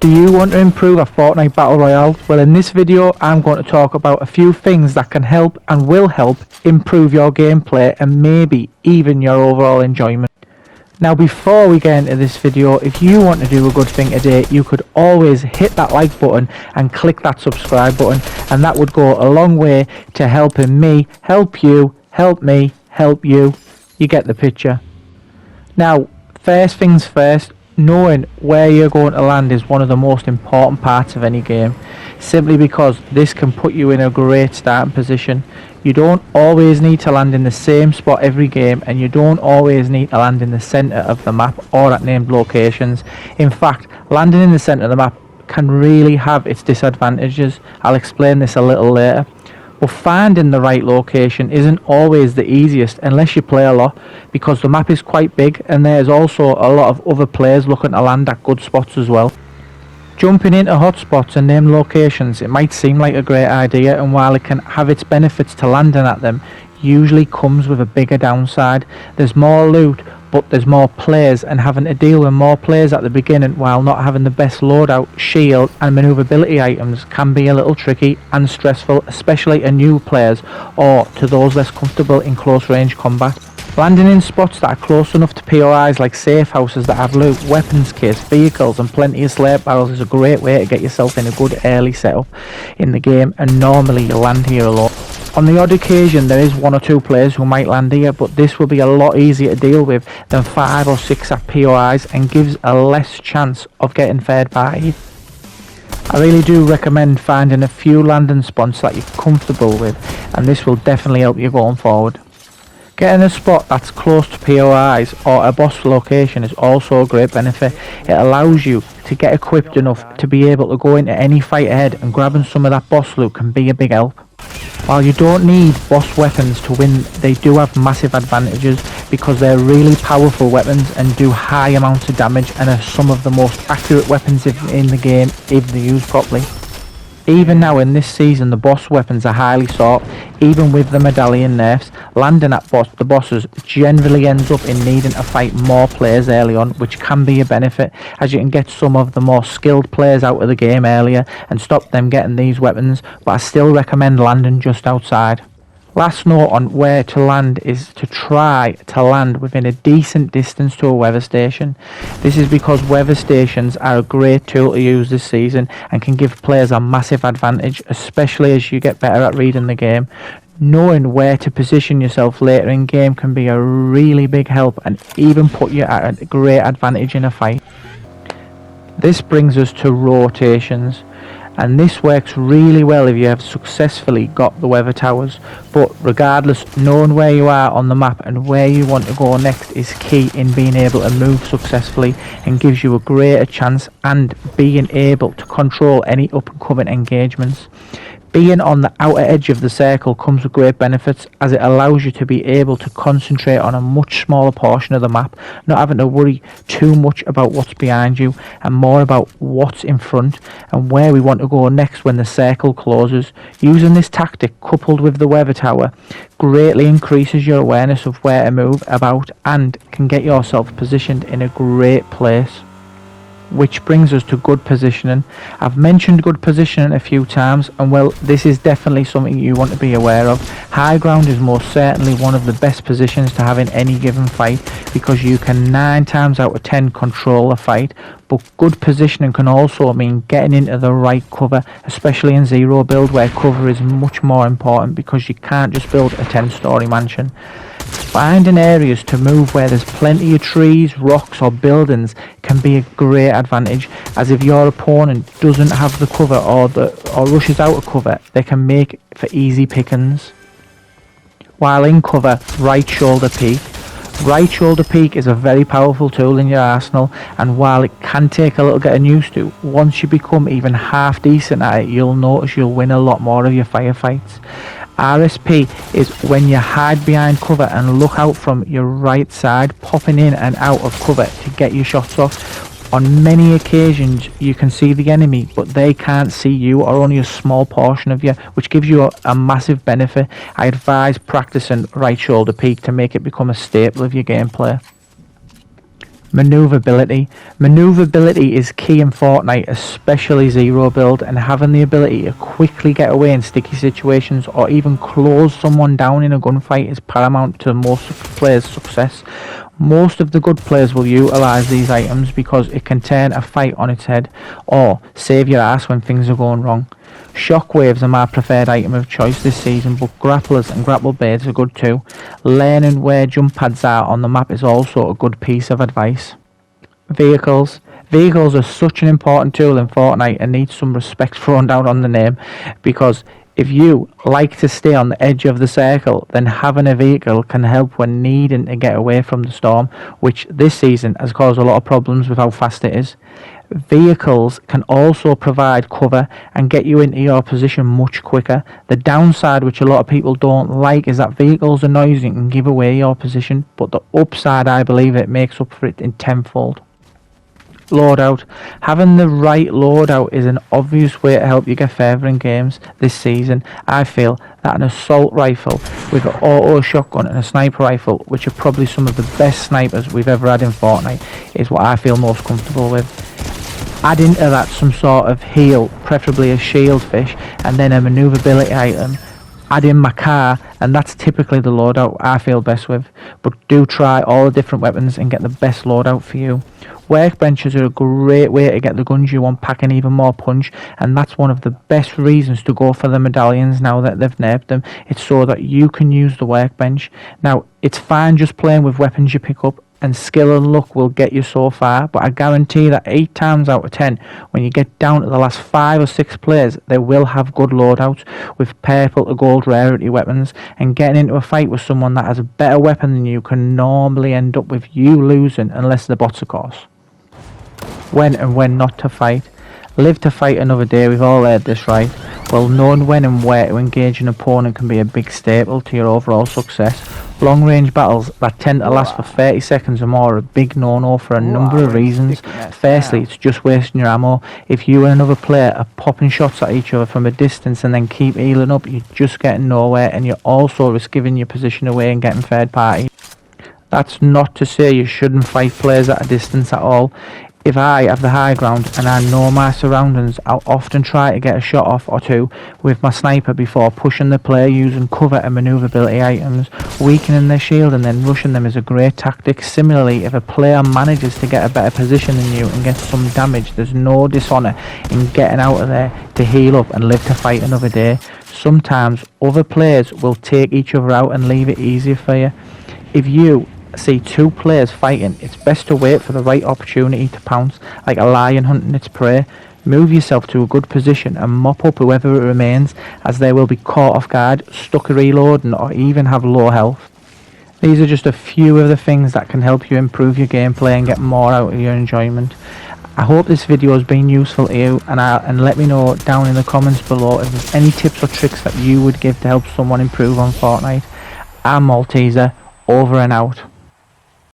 Do you want to improve a Fortnite Battle Royale? Well, in this video I'm going to talk about a few things that can help and will help improve your gameplay and maybe even your overall enjoyment. Now before we get into this video, if you want to do a good thing today, you could always hit that like button and click that subscribe button, and that would go a long way to helping me help you, help me help you. You get the picture. Now first things first, knowing where you're going to land is one of the most important parts of any game, simply because this can put you in a great starting position. You don't always need to land in the same spot every game, and you don't always need to land in the centre of the map or at named locations. In fact, landing in the centre of the map can really have its disadvantages. I'll explain this a little later. But finding the right location isn't always the easiest unless you play a lot, because the map is quite big and there's also a lot of other players looking to land at good spots as well. Jumping into hotspots and named locations, it might seem like a great idea, and while it can have its benefits to landing at them, usually comes with a bigger downside. There's more loot, but there's more players, and having to deal with more players at the beginning while not having the best loadout, shield and manoeuvrability items can be a little tricky and stressful, especially to new players or to those less comfortable in close range combat. Landing in spots that are close enough to POIs like safe houses that have loot, weapons kits, vehicles and plenty of slurp barrels is a great way to get yourself in a good early setup in the game, and normally you'll land here alone. On the odd occasion there is one or two players who might land here, but this will be a lot easier to deal with than 5 or 6 at POIs and gives a less chance of getting fared by. I really do recommend finding a few landing spots that you're comfortable with, and this will definitely help you going forward. Getting a spot that's close to POIs or a boss location is also a great benefit. It allows you to get equipped enough to be able to go into any fight ahead, and grabbing some of that boss loot can be a big help. While you don't need boss weapons to win, they do have massive advantages because they're really powerful weapons and do high amounts of damage, and are some of the most accurate weapons in the game if they're used properly. Even now in this season, the boss weapons are highly sought. Even with the medallion nerfs, landing at the bosses generally ends up in needing to fight more players early on, which can be a benefit, as you can get some of the more skilled players out of the game earlier and stop them getting these weapons, but I still recommend landing just outside. Last note on where to land is to try to land within a decent distance to a weather station. This is because weather stations are a great tool to use this season and can give players a massive advantage, especially as you get better at reading the game. Knowing where to position yourself later in game can be a really big help and even put you at a great advantage in a fight. This brings us to rotations. And this works really well if you have successfully got the weather towers, but regardless, knowing where you are on the map and where you want to go next is key in being able to move successfully, and gives you a greater chance and being able to control any up and coming engagements. Being on the outer edge of the circle comes with great benefits, as it allows you to be able to concentrate on a much smaller portion of the map, not having to worry too much about what's behind you and more about what's in front and where we want to go next when the circle closes. Using this tactic coupled with the weather tower greatly increases your awareness of where to move about and can get yourself positioned in a great place. Which brings us to good positioning. I've mentioned good positioning a few times, and well, this is definitely something you want to be aware of. High ground is most certainly one of the best positions to have in any given fight, because you can 9 times out of 10 control a fight, but good positioning can also mean getting into the right cover, especially in zero build where cover is much more important because you can't just build a 10-story mansion. Finding areas to move where there's plenty of trees, rocks or buildings can be a great advantage, as if your opponent doesn't have the cover or rushes out of cover, they can make for easy pickings. While in cover, right shoulder peek. Right shoulder peek is a very powerful tool in your arsenal, and while it can take a little getting used to, once you become even half decent at it, you'll notice you'll win a lot more of your firefights. RSP is when you hide behind cover and look out from your right side, popping in and out of cover to get your shots off. On many occasions you can see the enemy, but they can't see you or only a small portion of you, which gives you a massive benefit. I advise practicing right shoulder peek to make it become a staple of your gameplay. Maneuverability. Maneuverability is key in Fortnite, especially zero build, and having the ability to quickly get away in sticky situations or even close someone down in a gunfight is paramount to most players' success. Most of the good players will utilise these items because it can turn a fight on its head or save your ass when things are going wrong. Shockwaves are my preferred item of choice this season, but grapplers and grapple baits are good too. Learning where jump pads are on the map is also a good piece of advice. Vehicles. Vehicles are such an important tool in Fortnite and need some respect thrown down on the name, because if you like to stay on the edge of the circle, then having a vehicle can help when needing to get away from the storm, which this season has caused a lot of problems with how fast it is. Vehicles can also provide cover and get you into your position much quicker. The downside, which a lot of people don't like, is that vehicles are noisy and can give away your position, but the upside, I believe, it makes up for it in tenfold. Loadout. Having the right loadout is an obvious way to help you get further in games this season. I feel that an assault rifle with an auto shotgun and a sniper rifle, which are probably some of the best snipers we've ever had in Fortnite, is what I feel most comfortable with. Add into that some sort of heal, preferably a shield fish, and then a maneuverability item. Add in my car, and that's typically the loadout I feel best with. But do try all the different weapons and get the best loadout for you. Workbenches are a great way to get the guns you want packing even more punch, and that's one of the best reasons to go for the medallions now that they've nerfed them. It's so that you can use the workbench. Now, it's fine just playing with weapons you pick up, and skill and luck will get you so far, but I guarantee that 8 times out of 10, when you get down to the last 5 or 6 players, they will have good loadouts with purple to gold rarity weapons, and getting into a fight with someone that has a better weapon than you can normally end up with you losing, unless the bots, of course. When and when not to fight. Live to fight another day, we've all heard this, right? Well, knowing when and where to engage an opponent can be a big staple to your overall success. Long range battles that tend to last for 30 seconds or more are a big no-no for a number of reasons. Firstly, it's just wasting your ammo. If you and another player are popping shots at each other from a distance and then keep healing up, you're just getting nowhere, and you're also risk giving your position away and getting third party. That's not to say you shouldn't fight players at a distance at all. If I have the high ground and I know my surroundings, I'll often try to get a shot off or two with my sniper before pushing the player using cover and maneuverability items. Weakening their shield and then rushing them is a great tactic. Similarly, if a player manages to get a better position than you and gets some damage, there's no dishonour in getting out of there to heal up and live to fight another day. Sometimes other players will take each other out and leave it easier for you. If you see 2 players fighting, it's best to wait for the right opportunity to pounce, like a lion hunting its prey. Move yourself to a good position and mop up whoever it remains, as they will be caught off guard, stuck reloading, or even have low health. These are just a few of the things that can help you improve your gameplay and get more out of your enjoyment. I hope this video has been useful to you, and let me know down in the comments below if there's any tips or tricks that you would give to help someone improve on Fortnite. I'm Malteser, over and out.